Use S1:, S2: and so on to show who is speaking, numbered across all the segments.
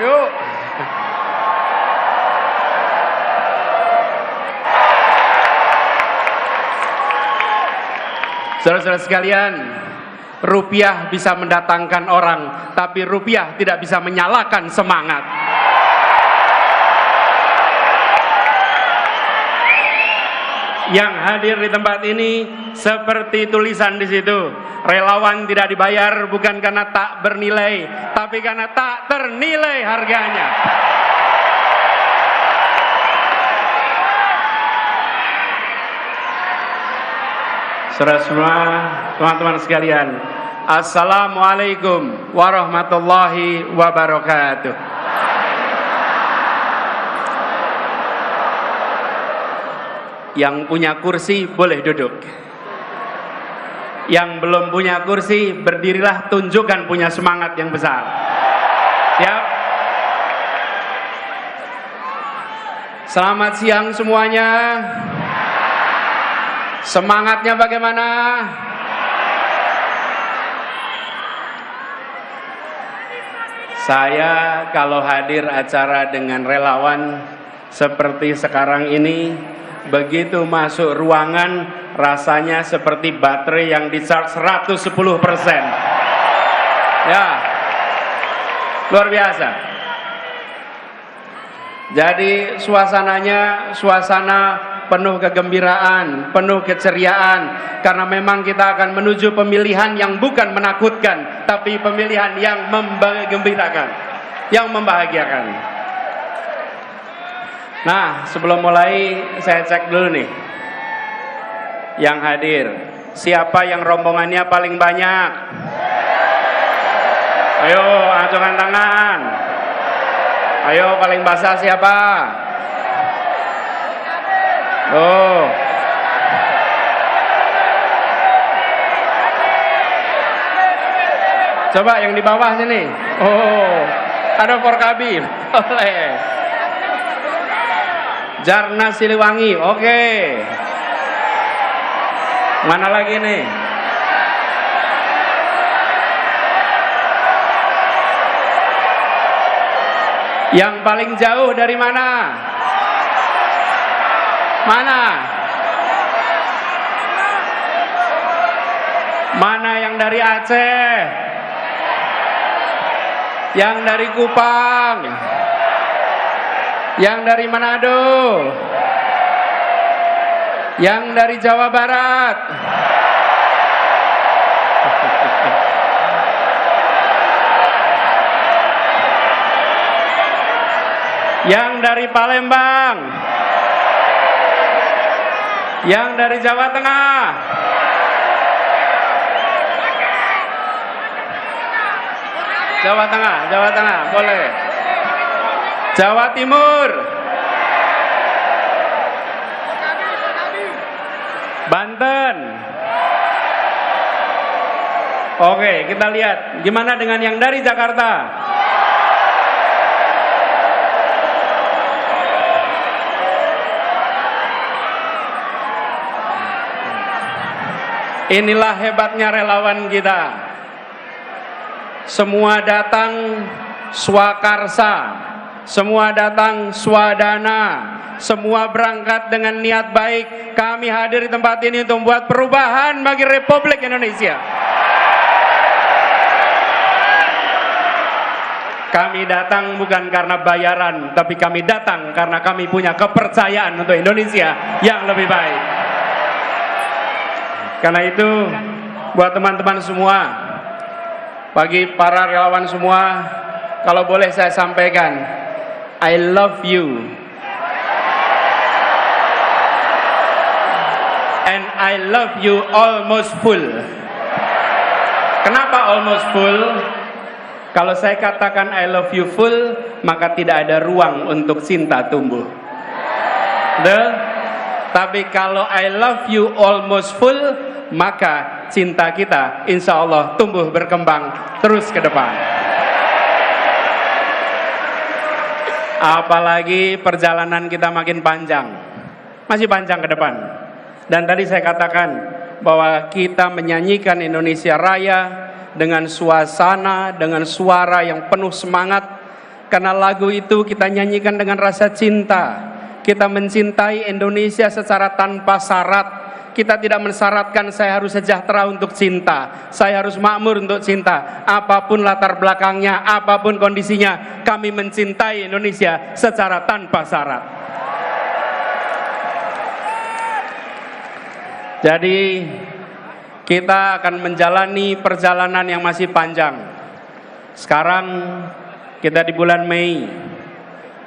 S1: Yuk. Saudara-saudara sekalian, rupiah bisa mendatangkan orang, tapi rupiah tidak bisa menyalakan semangat. Yang hadir di tempat ini seperti tulisan di situ, relawan tidak dibayar bukan karena tak bernilai, tapi karena tak ternilai harganya. Saudara semua, teman-teman sekalian, Assalamualaikum warahmatullahi wabarakatuh. Yang punya kursi boleh duduk. Yang belum punya kursi, berdirilah, tunjukkan punya semangat yang besar. Siap? Selamat siang semuanya. Semangatnya bagaimana? Saya kalau hadir acara dengan relawan seperti sekarang ini, begitu masuk ruangan rasanya seperti baterai yang di-charge 110%. Ya, luar biasa. Jadi suasananya suasana penuh kegembiraan, penuh keceriaan, karena memang kita akan menuju pemilihan yang bukan menakutkan, tapi pemilihan yang menggembirakan, yang membahagiakan. Nah, sebelum mulai saya cek dulu nih yang hadir, siapa yang rombongannya paling banyak? Ayo, acungkan tangan. Ayo, paling basah siapa? Oh. Coba yang di bawah sini. Oh, ada Porkabi. Oleh. Jarna Siliwangi. Oke. Mana lagi nih? Yang paling jauh dari mana? Mana? Mana yang dari Aceh? Yang dari Kupang? Yang dari Manado? Yang dari Jawa Barat? Yang dari Palembang? Yang dari Jawa Tengah? Jawa Tengah, boleh. Jawa Timur? Banten? Oke, kita lihat gimana dengan yang dari Jakarta? Inilah hebatnya relawan kita. Semua datang swakarsa, semua datang swadana, semua berangkat dengan niat baik. Kami hadir di tempat ini untuk membuat perubahan bagi Republik Indonesia. Kami datang bukan karena bayaran, tapi kami datang karena kami punya kepercayaan untuk Indonesia yang lebih baik. Karena itu, buat teman-teman semua, bagi para relawan semua, kalau boleh saya sampaikan, I love you. And I love you almost full. Kenapa almost full? Kalau saya katakan I love you full, maka tidak ada ruang untuk cinta tumbuh. Tapi kalau I love you almost full, maka cinta kita insya Allah tumbuh berkembang terus ke depan. Apalagi perjalanan kita makin panjang, masih panjang ke depan. Dan tadi saya katakan bahwa kita menyanyikan Indonesia Raya dengan suasana, dengan suara yang penuh semangat, Karena lagu itu kita nyanyikan dengan rasa cinta. Kita mencintai Indonesia secara tanpa syarat. Kita tidak mensyaratkan saya harus sejahtera untuk cinta, saya harus makmur untuk cinta. Apapun latar belakangnya, apapun kondisinya, kami mencintai Indonesia secara tanpa syarat. Jadi kita akan menjalani perjalanan yang masih panjang. Sekarang kita di bulan Mei,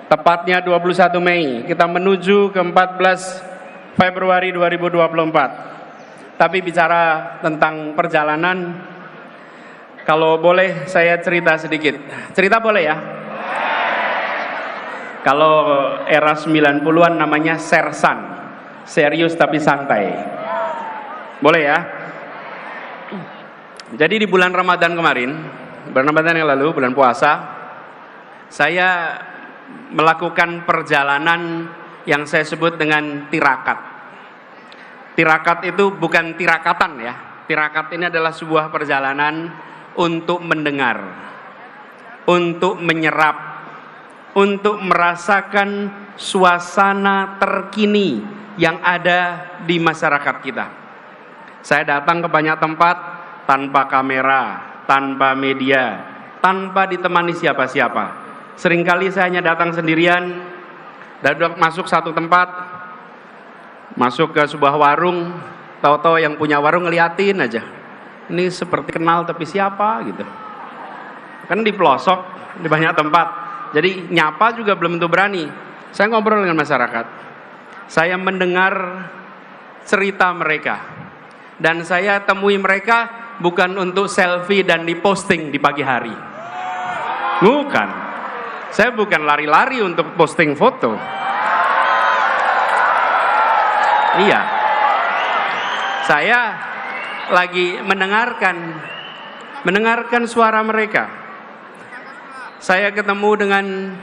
S1: tepatnya 21 Mei, kita menuju ke 14 Februari 2024. Tapi bicara tentang perjalanan, kalau boleh saya cerita sedikit. Cerita boleh ya? Kalau era 90-an namanya sersan, serius tapi santai. Boleh ya? Jadi di bulan Ramadan kemarin, bulan Ramadan yang lalu, bulan puasa, saya melakukan perjalanan yang saya sebut dengan tirakat. Tirakat itu bukan tirakatan ya. Tirakat ini adalah sebuah perjalanan untuk mendengar, untuk menyerap, untuk merasakan suasana terkini yang ada di masyarakat kita. Saya datang ke banyak tempat tanpa kamera, tanpa media, tanpa ditemani siapa-siapa. Seringkali saya hanya datang sendirian, dan masuk satu tempat, masuk ke sebuah warung, tahu-tahu yang punya warung ngeliatin aja. Ini seperti kenal tapi siapa gitu. Kan di pelosok, di banyak tempat. Jadi nyapa juga belum tentu berani. Saya ngobrol dengan masyarakat. Saya mendengar cerita mereka. Dan saya temui mereka bukan untuk selfie dan diposting di pagi hari. Bukan. Saya bukan lari-lari untuk posting foto. Iya. Saya lagi mendengarkan suara mereka. Saya ketemu dengan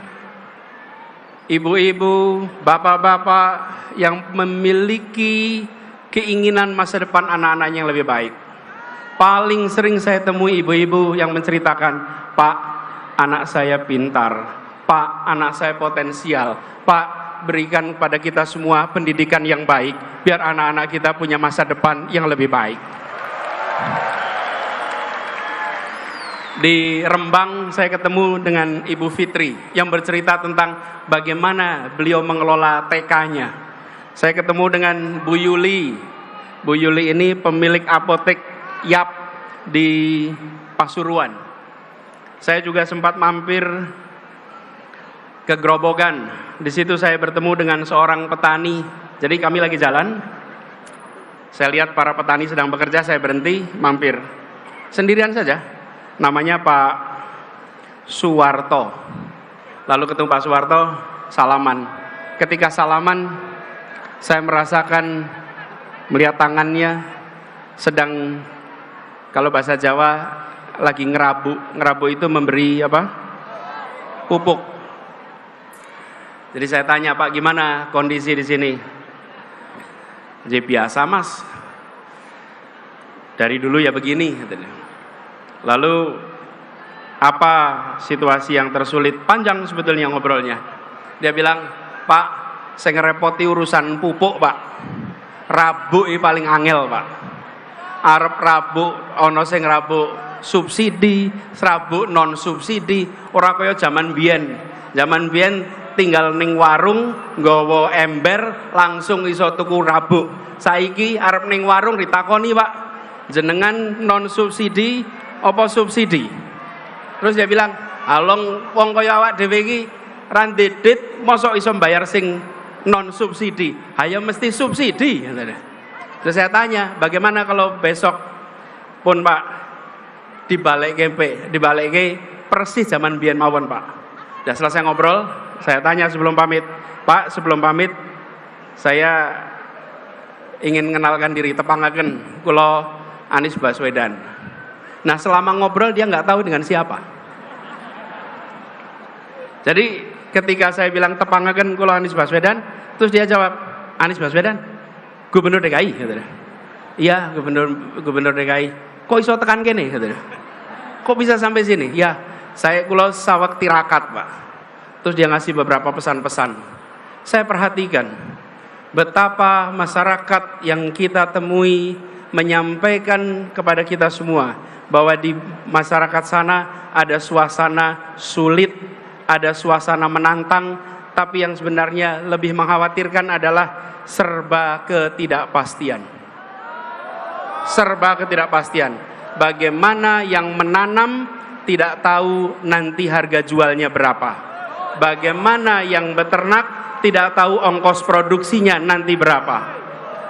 S1: ibu-ibu, bapak-bapak yang memiliki keinginan masa depan anak-anaknya yang lebih baik. Paling sering saya temui ibu-ibu yang menceritakan, Pak, anak saya pintar, Pak, anak saya potensial, Pak, berikan kepada kita semua pendidikan yang baik, biar anak-anak kita punya masa depan yang lebih baik. Di Rembang saya ketemu dengan Ibu Fitri yang bercerita tentang bagaimana beliau mengelola TK-nya. Saya ketemu dengan Bu Yuli. Bu Yuli ini pemilik apotek Yap di Pasuruan. Saya juga sempat mampir ke Grobogan. Di situ saya bertemu dengan seorang petani. Jadi kami lagi jalan. Saya lihat para petani sedang bekerja, saya berhenti, mampir. Sendirian saja. Namanya Pak Suwarto. Lalu ketemu Pak Suwarto, salaman. Ketika salaman, saya merasakan melihat tangannya sedang, kalau bahasa Jawa lagi ngerabu. Ngerabu itu memberi apa? Pupuk. Jadi saya tanya, Pak, gimana kondisi di sini? Jadi biasa, Mas. Dari dulu ya begini. Lalu apa situasi yang tersulit? Panjang sebetulnya ngobrolnya. Dia bilang, Pak, saya ngerepoti urusan pupuk, Pak. Rabu paling angel, Pak. Arep rabu ono sing rabu subsidi, rabu non subsidi, ora kaya zaman biyen. Zaman biyen tinggal ning warung nggawa ember langsung iso tuku rabu. Saiki arep ning warung ditakoni, Pak, jenengan non subsidi apa subsidi? Terus dia bilang, "Along wong kaya awak dhewe iki ra ndedit mosok iso bayar sing non subsidi. Hayo mesti subsidi." Terus saya tanya, bagaimana kalau besok pun, Pak, dibalik persis zaman biyen mawon, Pak. Udah selesai ngobrol, saya tanya sebelum pamit, Pak, sebelum pamit saya ingin mengenalkan diri, tepangaken kula Anies Baswedan. Nah, selama ngobrol dia nggak tahu dengan siapa. Jadi ketika saya bilang tepangaken kula Anies Baswedan, terus dia jawab, Anies Baswedan, Gubernur DKI, gitu. Iya, Gubernur DKI. Kok iso tekan kene, gitu. Kok bisa sampai sini? Ya, kula saweg tirakat, Pak. Terus dia ngasih beberapa pesan-pesan. Saya perhatikan betapa masyarakat yang kita temui menyampaikan kepada kita semua bahwa di masyarakat sana ada suasana sulit, ada suasana menantang, tapi yang sebenarnya lebih mengkhawatirkan adalah serba ketidakpastian. Serba ketidakpastian. Bagaimana yang menanam tidak tahu nanti harga jualnya berapa. Bagaimana yang beternak tidak tahu ongkos produksinya nanti berapa.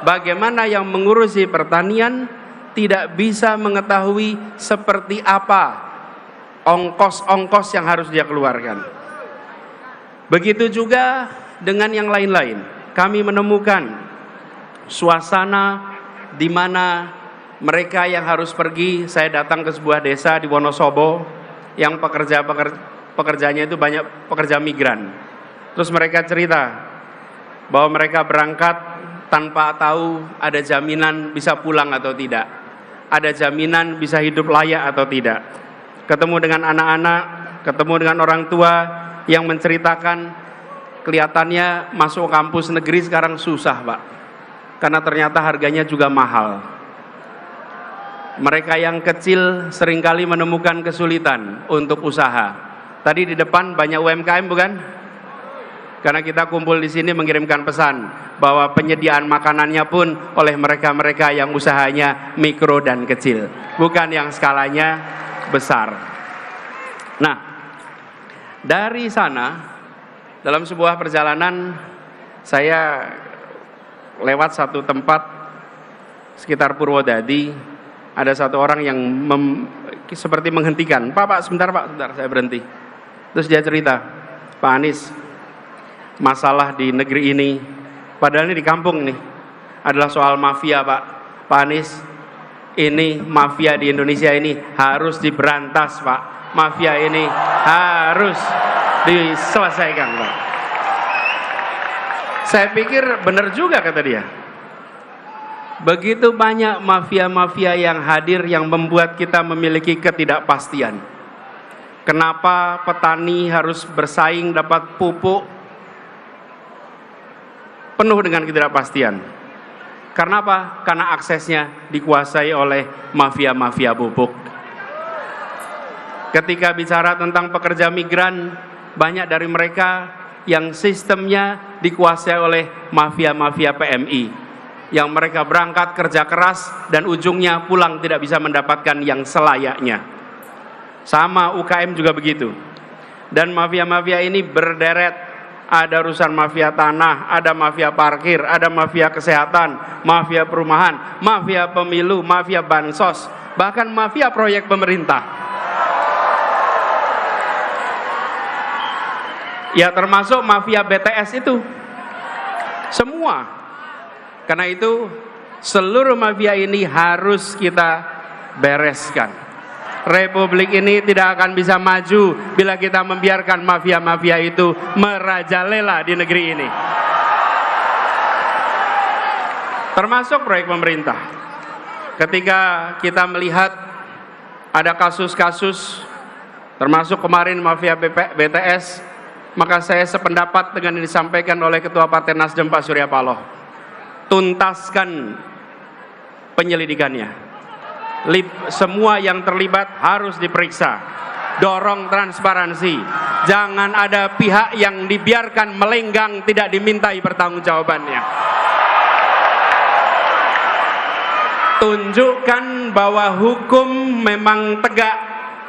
S1: Bagaimana yang mengurusi pertanian tidak bisa mengetahui seperti apa ongkos-ongkos yang harus dia keluarkan. Begitu juga dengan yang lain-lain. Kami menemukan suasana di mana mereka yang harus pergi. Saya datang ke sebuah desa di Wonosobo yang pekerjanya itu banyak pekerja migran. Terus mereka cerita bahwa mereka berangkat tanpa tahu ada jaminan bisa pulang atau tidak, ada jaminan bisa hidup layak atau tidak. Ketemu dengan anak-anak, ketemu dengan orang tua yang menceritakan kelihatannya masuk kampus negeri sekarang susah, Pak, karena ternyata harganya juga mahal. Mereka yang kecil seringkali menemukan kesulitan untuk usaha. Tadi di depan banyak UMKM, bukan? Karena kita kumpul di sini mengirimkan pesan bahwa penyediaan makanannya pun oleh mereka-mereka yang usahanya mikro dan kecil, bukan yang skalanya besar. Nah, dari sana dalam sebuah perjalanan saya lewat satu tempat sekitar Purwodadi. Ada satu orang yang seperti menghentikan. Pak, sebentar Pak, sebentar, saya berhenti. Terus dia cerita, Pak Anies, masalah di negeri ini, padahal ini di kampung nih, adalah soal mafia, Pak. Pak Anies, ini mafia di Indonesia ini harus diberantas, Pak. Mafia ini harus diselesaikan, Pak. Saya pikir benar juga kata dia. Begitu banyak mafia-mafia yang hadir yang membuat kita memiliki ketidakpastian. Kenapa petani harus bersaing dapat pupuk penuh dengan ketidakpastian? Karena apa? Karena aksesnya dikuasai oleh mafia-mafia pupuk. Ketika bicara tentang pekerja migran, banyak dari mereka yang sistemnya dikuasai oleh mafia-mafia PMI, yang mereka berangkat kerja keras dan ujungnya pulang tidak bisa mendapatkan yang selayaknya. Sama UKM juga begitu. Dan mafia-mafia ini berderet. Ada urusan mafia tanah, ada mafia parkir, ada mafia kesehatan, mafia perumahan, mafia pemilu, mafia bansos, bahkan mafia proyek pemerintah. Ya termasuk mafia BTS itu. Semua. Karena itu seluruh mafia ini harus kita bereskan. Republik ini tidak akan bisa maju bila kita membiarkan mafia-mafia itu merajalela di negeri ini. Termasuk proyek pemerintah. Ketika kita melihat ada kasus-kasus, termasuk kemarin mafia BTS, maka saya sependapat dengan yang disampaikan oleh Ketua Partai Nasdem Pak Surya Paloh. Tuntaskan penyelidikannya. Semua yang terlibat harus diperiksa. Dorong transparansi. Jangan ada pihak yang dibiarkan melenggang tidak dimintai pertanggungjawabannya. Tunjukkan bahwa hukum memang tegak,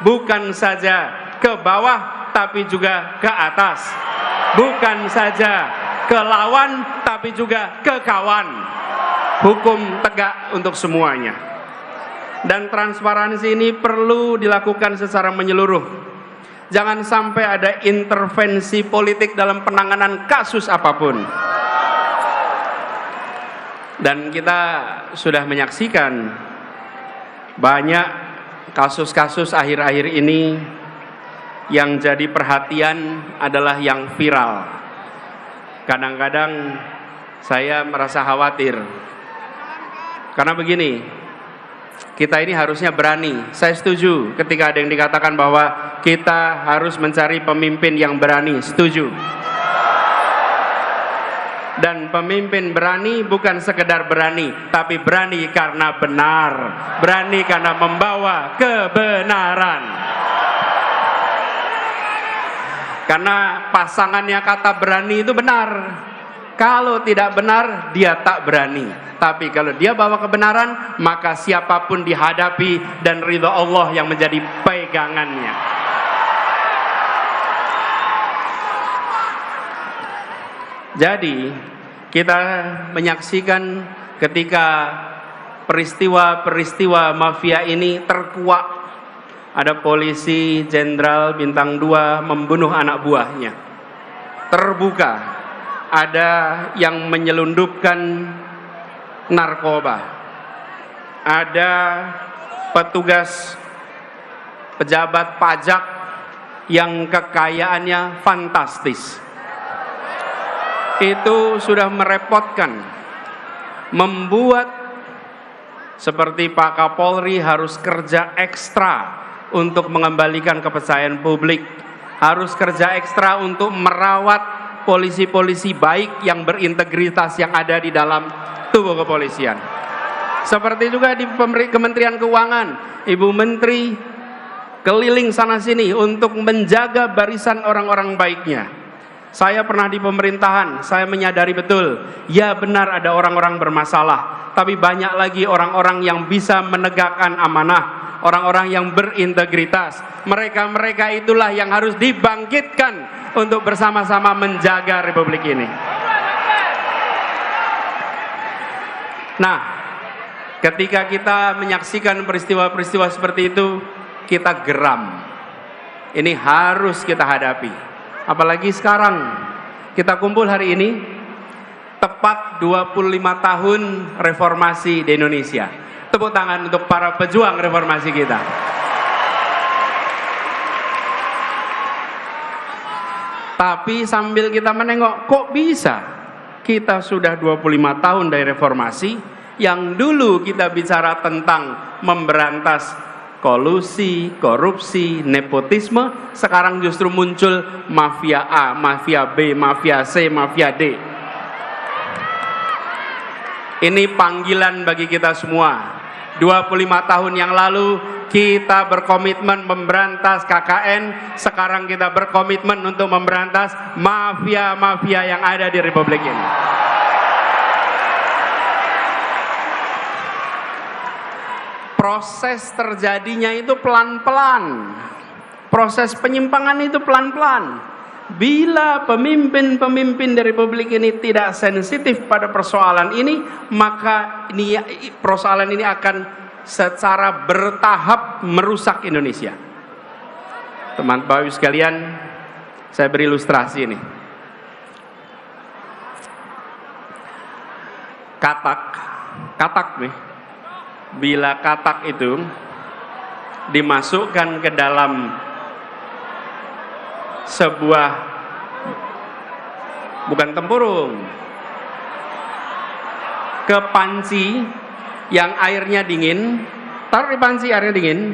S1: bukan saja ke bawah tapi juga ke atas. Bukan saja ke lawan tapi juga ke kawan. Hukum tegak untuk semuanya. Dan transparansi ini perlu dilakukan secara menyeluruh. Jangan sampai ada intervensi politik dalam penanganan kasus apapun. Dan kita sudah menyaksikan banyak kasus-kasus akhir-akhir ini yang jadi perhatian adalah yang viral. Kadang-kadang saya merasa khawatir. Karena begini, Kita ini harusnya berani. Saya setuju ketika ada yang dikatakan bahwa kita harus mencari pemimpin yang berani. Setuju. Dan pemimpin berani bukan sekedar berani, tapi berani karena benar, berani karena membawa kebenaran. Karena pasangannya kata berani itu benar. Kalau tidak benar, dia tak berani. Tapi kalau dia bawa kebenaran, maka siapapun dihadapi dan ridha Allah yang menjadi pegangannya. Jadi kita menyaksikan ketika peristiwa-peristiwa mafia ini terkuak. Ada polisi jenderal bintang 2 membunuh anak buahnya. Terbuka. Ada yang menyelundupkan narkoba. Ada petugas pejabat pajak yang kekayaannya fantastis. Itu sudah merepotkan, membuat seperti Pak Kapolri harus kerja ekstra untuk mengembalikan kepercayaan publik, harus kerja ekstra untuk merawat polisi-polisi baik yang berintegritas yang ada di dalam tubuh kepolisian. Seperti juga di Kementerian Keuangan, Ibu Menteri keliling sana sini untuk menjaga barisan orang-orang baiknya. Saya pernah di pemerintahan, saya menyadari betul, ya benar ada orang-orang bermasalah, tapi banyak lagi orang-orang yang bisa menegakkan amanah, orang-orang yang berintegritas. Mereka-mereka itulah yang harus dibangkitkan untuk bersama-sama menjaga Republik ini. Nah, ketika kita menyaksikan peristiwa-peristiwa seperti itu, kita geram. Ini harus kita hadapi. Apalagi sekarang kita kumpul hari ini tepat 25 tahun reformasi di Indonesia. Tepuk tangan untuk para pejuang reformasi kita. Tapi sambil kita menengok, kok bisa kita sudah 25 tahun dari reformasi, yang dulu kita bicara tentang memberantas kolusi, korupsi, nepotisme, sekarang justru muncul mafia A, mafia B, mafia C, mafia D. Ini panggilan bagi kita semua. 25 tahun yang lalu kita berkomitmen memberantas KKN, sekarang kita berkomitmen untuk memberantas mafia-mafia yang ada di Republik ini. Proses terjadinya itu pelan-pelan. Proses penyimpangan itu pelan-pelan. Bila pemimpin-pemimpin dari Republik ini tidak sensitif pada persoalan ini, maka persoalan ini akan secara bertahap merusak Indonesia. Teman-teman sekalian, saya beri ilustrasi ini. Katak nih. Bila katak itu dimasukkan ke dalam sebuah, bukan tempurung, ke panci yang airnya dingin, taruh di panci airnya dingin,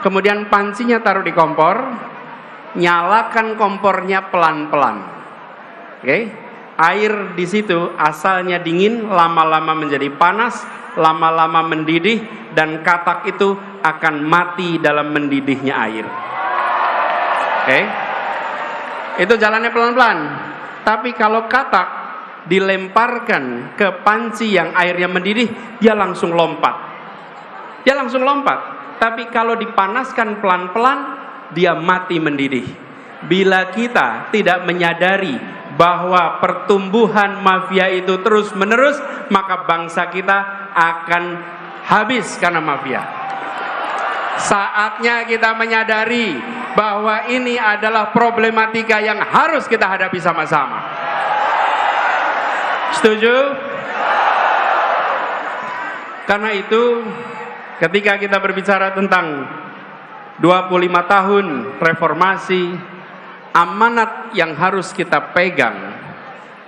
S1: kemudian pancinya taruh di kompor, nyalakan kompornya pelan-pelan. Oke? Air di situ asalnya dingin, lama-lama menjadi panas, lama-lama mendidih, dan katak itu akan mati dalam mendidihnya air. Oke? Itu jalannya pelan-pelan. Tapi kalau katak dilemparkan ke panci yang airnya mendidih, dia langsung lompat. Dia langsung lompat. Tapi kalau dipanaskan pelan-pelan, dia mati mendidih. Bila kita tidak menyadari bahwa pertumbuhan mafia itu terus-menerus, maka bangsa kita akan habis karena mafia. Saatnya kita menyadari bahwa ini adalah problematika yang harus kita hadapi sama-sama. Setuju? Karena itu, ketika kita berbicara tentang 25 tahun reformasi, amanat yang harus kita pegang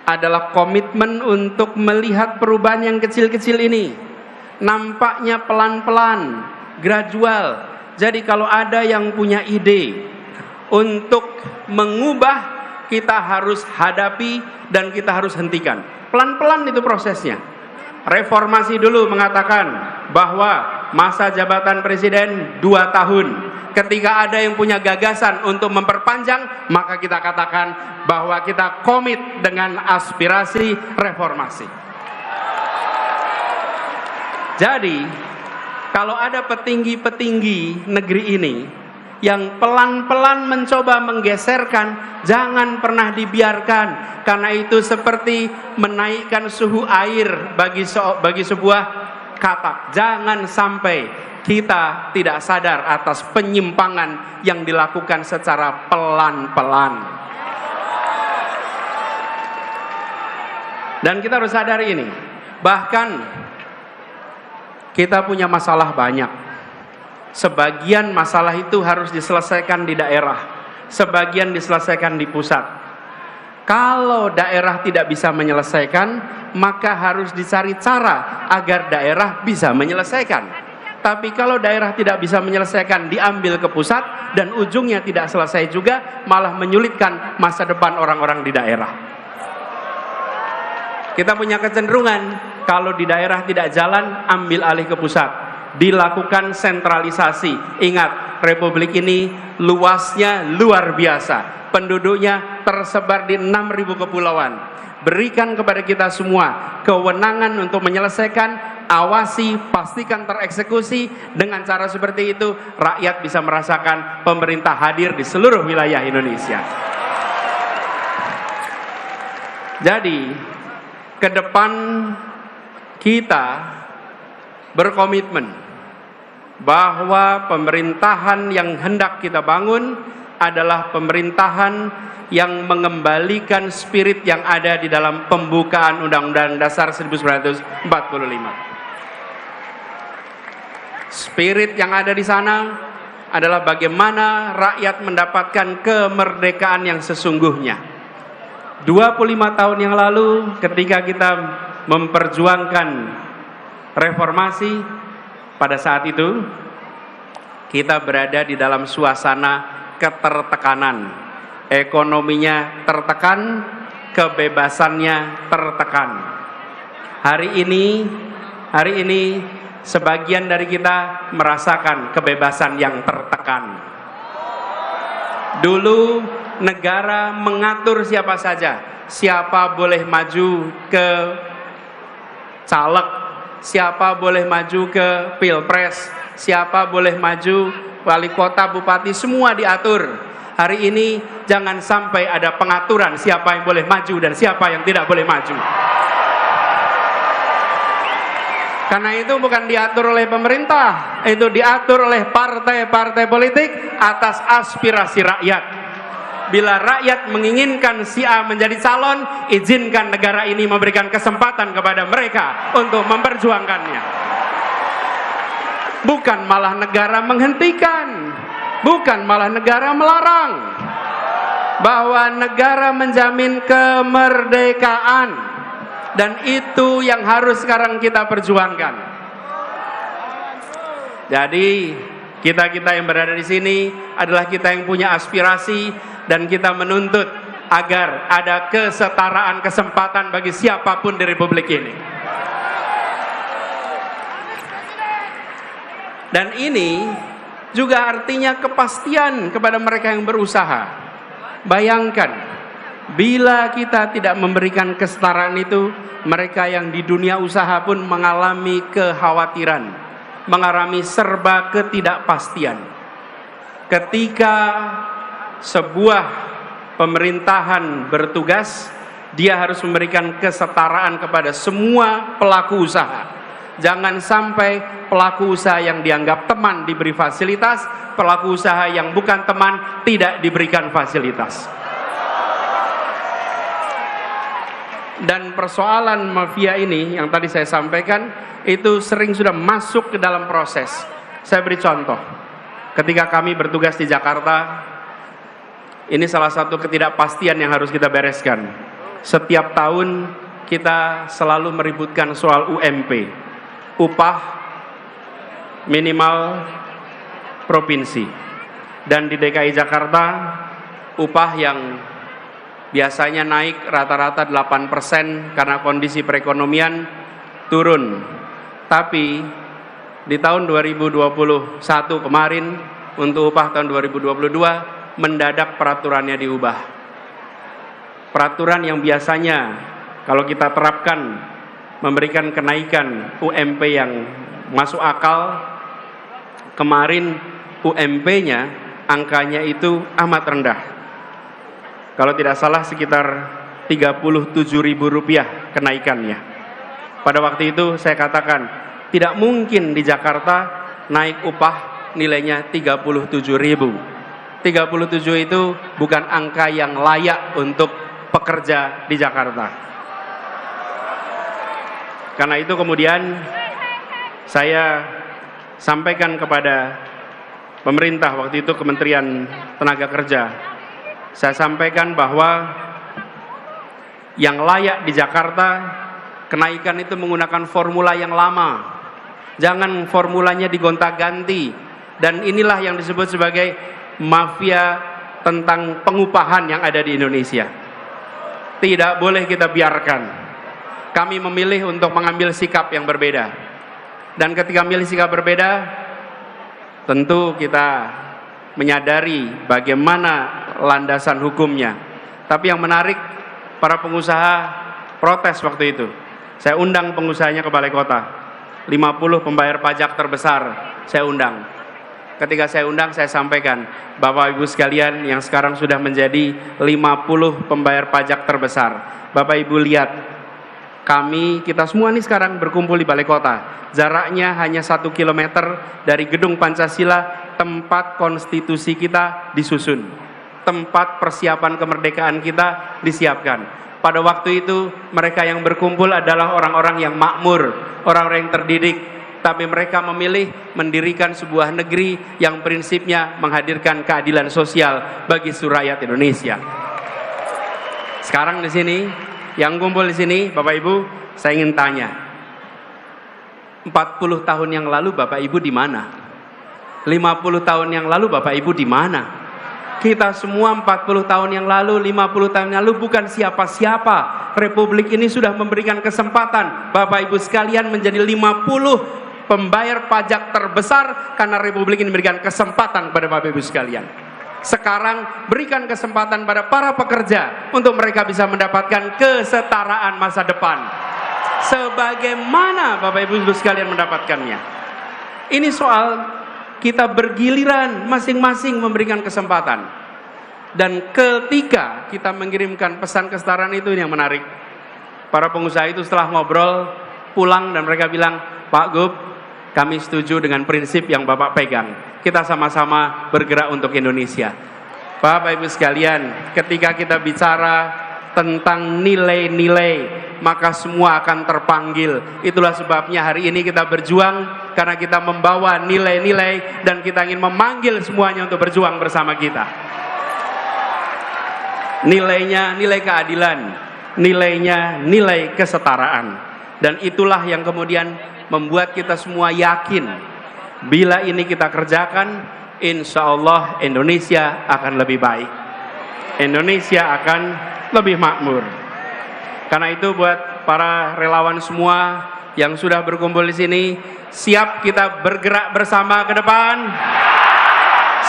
S1: adalah komitmen untuk melihat perubahan yang kecil-kecil ini. nampaknya pelan-pelan, gradual. Jadi kalau ada yang punya ide untuk mengubah, kita harus hadapi dan kita harus hentikan. Pelan-pelan itu prosesnya. Reformasi dulu mengatakan bahwa masa jabatan presiden 2 tahun. Ketika ada yang punya gagasan untuk memperpanjang, maka kita katakan bahwa kita komit dengan aspirasi reformasi. Jadi, kalau ada petinggi-petinggi negeri ini yang pelan-pelan mencoba menggeserkan, jangan pernah dibiarkan, karena itu seperti menaikkan suhu air bagi sebuah katak. Jangan sampai kita tidak sadar atas penyimpangan yang dilakukan secara pelan-pelan. Dan kita harus sadari ini, bahkan kita punya masalah banyak. Sebagian masalah itu harus diselesaikan di daerah, sebagian diselesaikan di pusat. Kalau daerah tidak bisa menyelesaikan, maka harus dicari cara agar daerah bisa menyelesaikan. Tapi kalau daerah tidak bisa menyelesaikan, diambil ke pusat dan ujungnya tidak selesai juga, malah menyulitkan masa depan orang-orang di daerah. Kita punya kecenderungan, kalau di daerah tidak jalan, ambil alih ke pusat. Dilakukan sentralisasi. Ingat, Republik ini luasnya luar biasa. Penduduknya tersebar di 6.000 kepulauan. Berikan kepada kita semua kewenangan untuk menyelesaikan, awasi, pastikan tereksekusi. Dengan cara seperti itu, rakyat bisa merasakan pemerintah hadir di seluruh wilayah Indonesia. Jadi, ke depan kita berkomitmen bahwa pemerintahan yang hendak kita bangun adalah pemerintahan yang mengembalikan spirit yang ada di dalam pembukaan Undang-Undang Dasar 1945. Spirit yang ada di sana adalah bagaimana rakyat mendapatkan kemerdekaan yang sesungguhnya. 25 tahun yang lalu ketika kita memperjuangkan reformasi, pada saat itu kita berada di dalam suasana ketertekanan. Ekonominya tertekan, kebebasannya tertekan. Hari ini sebagian dari kita merasakan kebebasan yang tertekan. Dulu negara mengatur siapa saja, siapa boleh maju ke caleg, siapa boleh maju ke pilpres, siapa boleh maju wali kota, bupati, semua diatur. Hari ini jangan sampai ada pengaturan siapa yang boleh maju dan siapa yang tidak boleh maju. Karena itu bukan diatur oleh pemerintah, itu diatur oleh partai-partai politik atas aspirasi rakyat. Bila rakyat menginginkan si A menjadi calon, izinkan negara ini memberikan kesempatan kepada mereka untuk memperjuangkannya. Bukan malah negara menghentikan, bukan malah negara melarang. Bahwa negara menjamin kemerdekaan, dan itu yang harus sekarang kita perjuangkan. Jadi kita yang berada di sini adalah kita yang punya aspirasi, dan kita menuntut agar ada kesetaraan kesempatan bagi siapapun di Republik ini. Dan ini juga artinya kepastian kepada mereka yang berusaha. Bayangkan, bila kita tidak memberikan kesetaraan itu, mereka yang di dunia usaha pun mengalami kekhawatiran, mengalami serba ketidakpastian. Ketika sebuah pemerintahan bertugas, dia harus memberikan kesetaraan kepada semua pelaku usaha. Jangan sampai pelaku usaha yang dianggap teman diberi fasilitas, pelaku usaha yang bukan teman tidak diberikan fasilitas. Dan persoalan mafia ini yang tadi saya sampaikan, itu sering sudah masuk ke dalam proses. Saya beri contoh. Ketika kami bertugas di Jakarta, ini salah satu ketidakpastian yang harus kita bereskan. Setiap tahun kita selalu meributkan soal UMP. upah minimal provinsi. Dan di DKI Jakarta upah yang biasanya naik rata-rata 8% karena kondisi perekonomian turun. Tapi di tahun 2021 kemarin untuk upah tahun 2022 mendadak peraturannya diubah. Peraturan yang biasanya kalau kita terapkan memberikan kenaikan UMP yang masuk akal, kemarin UMP-nya angkanya itu amat rendah. Kalau tidak salah sekitar Rp37.000 kenaikannya. Pada waktu itu saya katakan, tidak mungkin di Jakarta naik upah nilainya 37.000. 37 itu bukan angka yang layak untuk pekerja di Jakarta. Karena itu kemudian saya sampaikan kepada pemerintah waktu itu, Kementerian Tenaga Kerja. Saya sampaikan bahwa yang layak di Jakarta kenaikan itu menggunakan formula yang lama. Jangan formulanya digonta-ganti. Dan inilah yang disebut sebagai mafia tentang pengupahan yang ada di Indonesia. Tidak boleh kita biarkan. Kami memilih untuk mengambil sikap yang berbeda. Dan ketika memilih sikap berbeda, tentu kita menyadari bagaimana landasan hukumnya. Tapi yang menarik, para pengusaha protes waktu itu. Saya undang pengusahanya ke Balai Kota. 50 pembayar pajak terbesar saya undang. Ketika saya undang, saya sampaikan, Bapak Ibu sekalian yang sekarang sudah menjadi 50 pembayar pajak terbesar. Bapak Ibu lihat, kita semua nih sekarang berkumpul di Balai Kota. Jaraknya hanya 1 kilometer dari Gedung Pancasila, tempat konstitusi kita disusun. Tempat persiapan kemerdekaan kita disiapkan. Pada waktu itu mereka yang berkumpul adalah orang-orang yang makmur, orang-orang yang terdidik. Tapi mereka memilih mendirikan sebuah negeri yang prinsipnya menghadirkan keadilan sosial bagi seluruh rakyat Indonesia. Sekarang di sini, yang kumpul di sini, Bapak Ibu, saya ingin tanya, 40 tahun yang lalu Bapak Ibu di mana? 50 tahun yang lalu Bapak Ibu di mana? Kita semua 40 tahun yang lalu, 50 tahun yang lalu bukan siapa-siapa. Republik ini sudah memberikan kesempatan Bapak Ibu sekalian menjadi 50 pembayar pajak terbesar karena Republik ini memberikan kesempatan kepada Bapak Ibu sekalian. Sekarang berikan kesempatan pada para pekerja untuk mereka bisa mendapatkan kesetaraan masa depan. Sebagaimana Bapak Ibu sekalian mendapatkannya. Ini soal kita bergiliran masing-masing memberikan kesempatan. Dan ketika kita mengirimkan pesan kesetaraan itu yang menarik. Para pengusaha itu setelah ngobrol pulang dan mereka bilang, Pak Gub, kami setuju dengan prinsip yang Bapak pegang. Kita sama-sama bergerak untuk Indonesia. Bapak Ibu sekalian, ketika kita bicara tentang nilai-nilai, maka semua akan terpanggil. Itulah sebabnya hari ini kita berjuang, karena kita membawa nilai-nilai dan kita ingin memanggil semuanya untuk berjuang bersama kita. Nilainya nilai keadilan, nilainya nilai kesetaraan. Dan itulah yang kemudian membuat kita semua yakin, bila ini kita kerjakan, insya Allah Indonesia akan lebih baik. Indonesia akan lebih makmur. Karena itu buat para relawan semua yang sudah berkumpul di sini, siap kita bergerak bersama ke depan?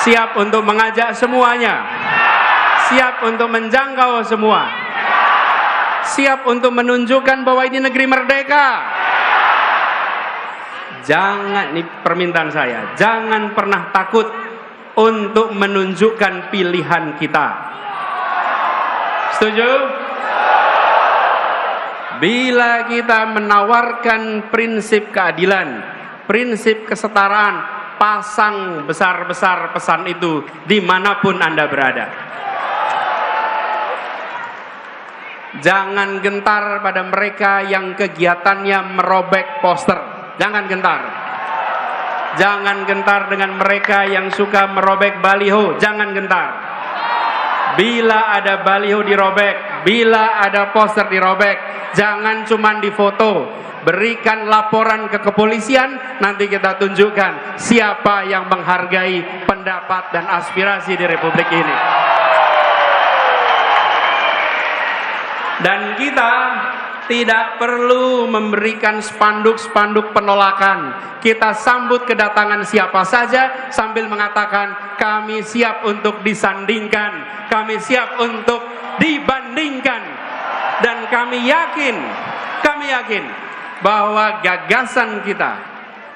S1: Siap untuk mengajak semuanya? Siap untuk menjangkau semua? Siap untuk menunjukkan bahwa ini negeri merdeka? Jangan, ini permintaan saya, jangan pernah takut untuk menunjukkan pilihan kita. Setuju? Bila kita menawarkan prinsip keadilan, prinsip kesetaraan, pasang besar-besar pesan itu dimanapun Anda berada. Jangan gentar pada mereka yang kegiatannya merobek poster. Jangan gentar. Jangan gentar dengan mereka yang suka merobek baliho. Jangan gentar. Bila ada baliho dirobek, Bila ada poster dirobek, jangan cuma difoto, berikan laporan ke kepolisian, nanti kita tunjukkan siapa yang menghargai pendapat dan aspirasi di Republik ini. Dan kita tidak perlu memberikan spanduk-spanduk penolakan. Kita sambut kedatangan siapa saja sambil mengatakan kami siap untuk disandingkan, kami siap untuk dibandingkan. Dan kami yakin bahwa gagasan kita,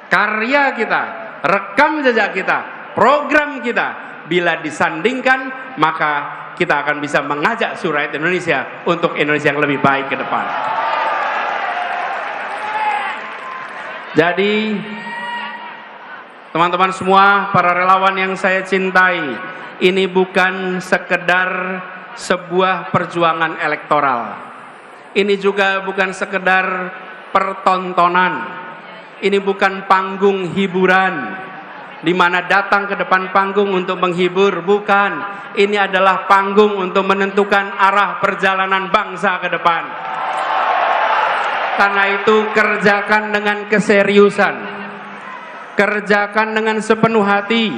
S1: karya kita, rekam jejak kita, program kita, bila disandingkan, maka kita akan bisa mengajak rakyat Indonesia untuk Indonesia yang lebih baik ke depan. Jadi, teman-teman semua, para relawan yang saya cintai, ini bukan sekedar sebuah perjuangan elektoral. Ini juga bukan sekedar pertontonan. Ini bukan panggung hiburan, di mana datang ke depan panggung untuk menghibur, bukan. Ini adalah panggung untuk menentukan arah perjalanan bangsa ke depan. Karena itu kerjakan dengan keseriusan, kerjakan dengan sepenuh hati.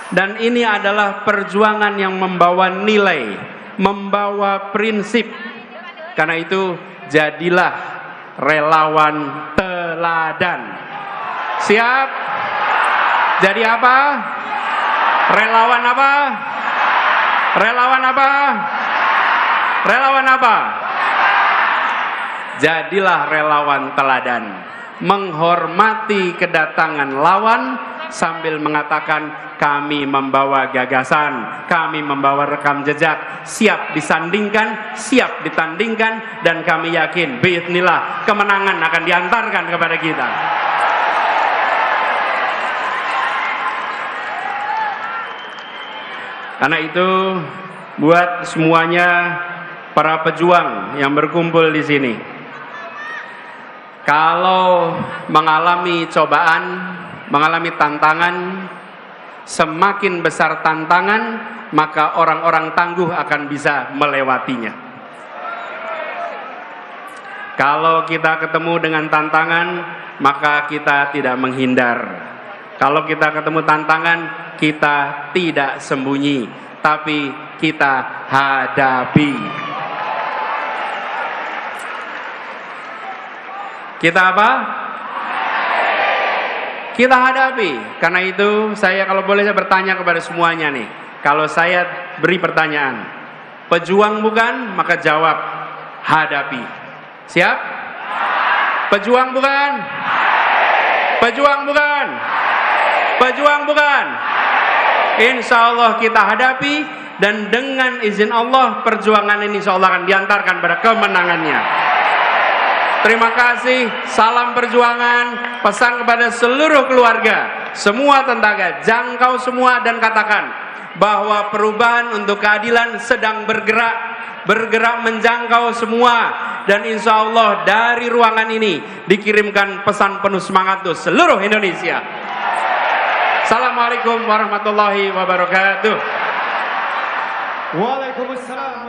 S1: Dan ini adalah perjuangan yang membawa nilai, membawa prinsip. Karena itu jadilah relawan teladan. Siap? Jadi apa? Relawan apa? Relawan apa? Relawan apa? Jadilah relawan teladan, menghormati kedatangan lawan sambil mengatakan kami membawa gagasan, kami membawa rekam jejak, siap disandingkan, siap ditandingkan, dan kami yakin biidznillah kemenangan akan diantarkan kepada kita. Karena itu buat semuanya para pejuang yang berkumpul di sini, kalau mengalami cobaan, mengalami tantangan, semakin besar tantangan, maka orang-orang tangguh akan bisa melewatinya. Kalau kita ketemu dengan tantangan, maka kita tidak menghindar. Kalau kita ketemu tantangan, kita tidak sembunyi, tapi kita hadapi. Kita apa? Kita hadapi. Karena itu saya, kalau boleh, saya bertanya kepada semuanya nih. Kalau saya beri pertanyaan, pejuang bukan? Maka jawab, hadapi. Siap? Pejuang bukan? Pejuang bukan? Pejuang bukan? Insya Allah kita hadapi, dan dengan izin Allah perjuangan ini insya Allah akan diantarkan pada kemenangannya. Terima kasih, salam perjuangan, pesan kepada seluruh keluarga, semua tentara, jangkau semua dan katakan bahwa perubahan untuk keadilan sedang bergerak menjangkau semua, dan insya Allah dari ruangan ini dikirimkan pesan penuh semangat untuk seluruh Indonesia. Assalamualaikum warahmatullahi wabarakatuh.
S2: Waalaikumsalam.